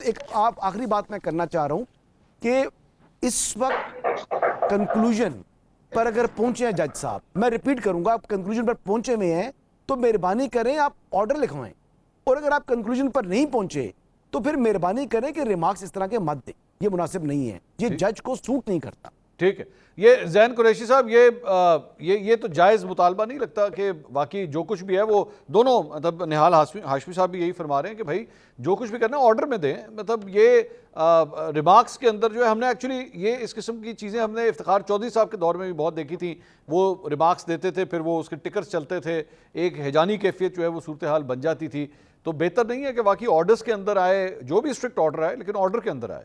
ایک آپ آخری بات میں کرنا چاہ رہا ہوں کہ اس وقت کنکلوژن پر اگر پہنچے ہیں جج صاحب، میں ریپیٹ کروں گا، آپ کنکلوژن پر پہنچے ہوئے ہیں تو مہربانی کریں آپ آرڈر لکھوائیں، اور اگر آپ کنکلوژن پر نہیں پہنچے تو پھر مہربانی کریں کہ ریمارکس اس طرح کے مت دیں، یہ مناسب نہیں ہے، یہ جج کو سوٹ نہیں کرتا۔ ٹھیک ہے، یہ زین قریشی صاحب یہ تو جائز مطالبہ نہیں لگتا کہ واقعی جو کچھ بھی ہے وہ دونوں، مطلب نہال ہاشمی صاحب بھی یہی فرما رہے ہیں کہ بھائی جو کچھ بھی کرنا ہے آرڈر میں دیں، مطلب یہ ریمارکس کے اندر جو ہے ہم نے ایکچولی یہ اس قسم کی چیزیں ہم نے افتخار چودھری صاحب کے دور میں بھی بہت دیکھی تھیں، وہ ریمارکس دیتے تھے پھر وہ اس کے ٹکرز چلتے تھے، ایک ہیجانی کیفیت جو ہے وہ صورتحال بن جاتی تھی۔ تو بہتر نہیں ہے کہ واقعی آرڈرز کے اندر آئے، جو بھی اسٹرکٹ آرڈر آئے لیکن آرڈر کے اندر آئے؟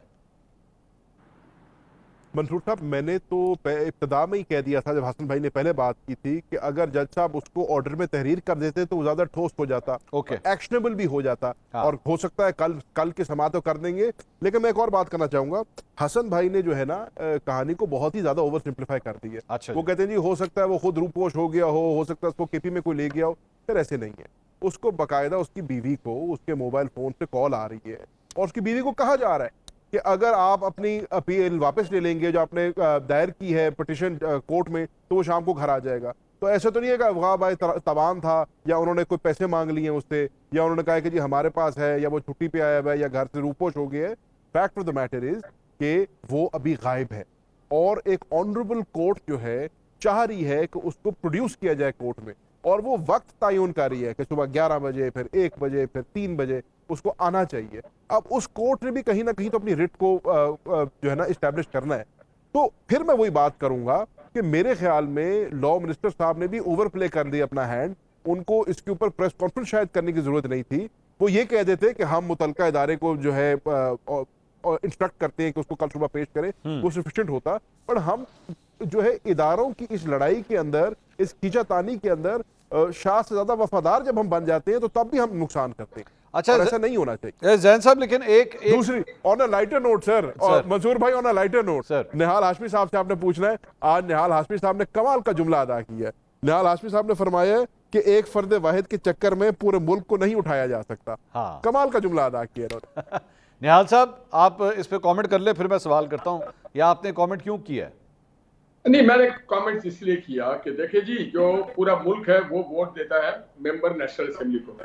منصور صاحب، میں نے تو ابتدا میں ہی کہہ دیا تھا جب حسن بھائی نے پہلے بات کی تھی کہ اگر جج صاحب اس کو آرڈر میں تحریر کر دیتے تو وہ زیادہ ٹھوس ہو جاتا، ایکشنیبل بھی ہو جاتا، اور ہو سکتا ہے کل کے سماعت تو کر دیں گے۔ لیکن میں ایک اور بات کرنا چاہوں گا، حسن بھائی نے جو ہے نا کہانی کو بہت ہی زیادہ اوور سمپلیفائی کر دی ہے۔ وہ کہتے ہیں جی ہو سکتا ہے وہ خود روپوش ہو گیا ہو سکتا ہے اس کو کے پی میں کوئی لے گیا ہو، پھر ایسے نہیں ہے۔ اس کو باقاعدہ اس کی بیوی کو اس کے موبائل فون سے کال آ رہی ہے اور اس کی بیوی کو کہا جا رہا ہے کہ اگر آپ اپنی اپیل واپس لے لیں گے جو آپ نے دائر کی ہے پٹیشن کورٹ میں تو وہ شام کو گھر آ جائے گا۔ تو ایسا تو نہیں ہے کہ افغان بھائی توان تھا یا انہوں نے کوئی پیسے مانگ لیے ہیں اس سے یا انہوں نے کہا کہ جی ہمارے پاس ہے یا وہ چھٹی پہ آیا ہوا ہے یا گھر سے روپوش ہو گیا ہے۔ Fact of the matter is کہ وہ ابھی غائب ہے اور ایک آنریبل کورٹ جو ہے چاہ رہی ہے کہ اس کو پروڈیوس کیا جائے کورٹ میں، اور وہ وقت تعین کر رہی ہے کہ صبح 11 بجے پھر 1 بجے پھر 3 بجے اس کو آنا چاہیے۔ اب اس کورٹ نے بھی کہیں نہ کہیں تو اپنی ریٹ کو جو ہے نا اسٹیبلش کرنا ہے۔ تو پھر میں وہی بات کروں گا کہ میرے خیال میں لا منسٹر صاحب نے بھی اوور پلے کر دیا اپنا ہینڈ، ان کو اس کے اوپر پریس کانفرنس شاید کرنے کی ضرورت نہیں تھی۔ وہ یہ کہہ دیتے کہ ہم متعلقہ ادارے کو جو ہے انسٹرکٹ کرتے ہیں کہ اس کو کل صبح پیش کریں، وہ سفیشینٹ ہوتا۔ پر ہم جو ہے اداروں کی اس لڑائی کے اندر، اس کھینچا تانی کے اندر شاہ سے زیادہ وفادار جب ہم بن جاتے ہیں تو تب بھی ہم نقصان کرتے ہیں۔ اچھا، ایسا نہیں ہونا چاہیے۔ زین صاحب لیکن ایک دوسری آن اے لائٹر نوٹ سر، منصور بھائی آن اے لائٹر نوٹ، نہال ہاشمی صاحب سے آپ نے پوچھنا ہے، آج نہال ہاشمی صاحب نے کمال کا جملہ ادا کیا ہے۔ نہال ہاشمی صاحب نے فرمایا ہے کہ ایک فرد واحد کے چکر میں پورے ملک کو نہیں اٹھایا جا سکتا۔ کمال کا جملہ ادا کیا ہے۔ نہال صاحب آپ اس پہ کامنٹ کر لیں پھر میں سوال کرتا ہوں، یا آپ نے کامنٹ کیوں کیا ہے؟ نہیں، میں نے کامنٹ اس لیے کیا کہ دیکھیں جی جو پورا ملک ہے وہ ووٹ دیتا ہے ممبر نیشنل اسمبلی کو،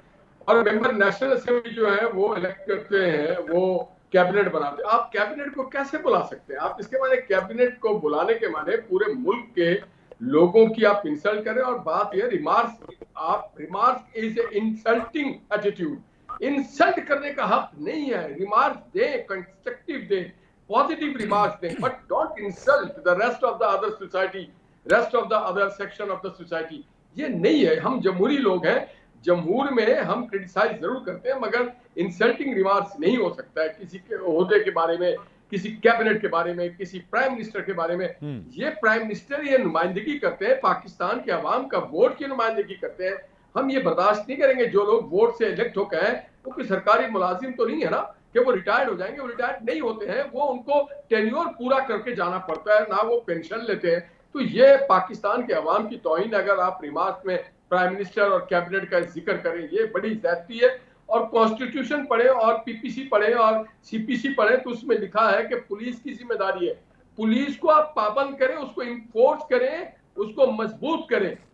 اور ممبر نیشنل اسمبلی جو ہے وہ الیکٹ کرتے ہیں، وہ کیبنٹ بناتے ہیں۔ آپ کیبنٹ کو کیسے بلا سکتے ہیں؟ آپ اس کے معنی کیبنٹ کو بلانے کے معنی پورے ملک کے لوگوں کی آپ انسلٹ کریں، اور بات یہ ریمارکس از اے انسلٹنگ ایٹیٹیوڈ، انسلٹ کرنے کا حق نہیں ہے۔ ریمارکس دیں، کنسٹرکٹیو دیں، positive remarks دیں، but don't insult the rest of the other society, rest of the other section of the society۔ یہ نہیں ہے، ہم جمہوری لوگ ہیں، جمہور میں ہم کرٹیسائز ضرور کرتے ہیں مگر انسلٹنگ ریمارکس نہیں ہو سکتا ہے کسی کے عہدے کے بارے میں، کسی کیبنٹ کے بارے میں، کسی پرائم منسٹر کے بارے میں۔ یہ پرائم منسٹر یہ نمائندگی کرتے ہیں، پاکستان کے عوام کا ووٹ کی نمائندگی کرتے ہیں۔ ہم یہ برداشت نہیں کریں گے جو لوگ ووٹ سے الیکٹ ہو کے ہیں وہ کوئی سرکاری ملازم تو نہیں ہے نا کہ وہ ریٹائرڈ ہو جائیں گے، وہ ریٹائرڈ نہیں ہوتے ہیں، وہ ان کو ٹینیور پورا کر کے جانا پڑتا ہے، نہ وہ پینشن لیتے ہیں۔ تو یہ پاکستان کے عوام کی توہین ہے اگر آپ ریمارک میں پرائم منسٹر اور کیبنٹ کا ذکر کریں، یہ بڑی زیادتی ہے۔ اور کانسٹیٹیوشن پڑھیں اور پی پی سی پڑھیں اور سی پی سی پڑھیں تو اس میں لکھا ہے کہ پولیس کی ذمہ داری ہے، پولیس کو آپ پابند کریں، اس کو انفورس کریں، اس کو مضبوط کریں۔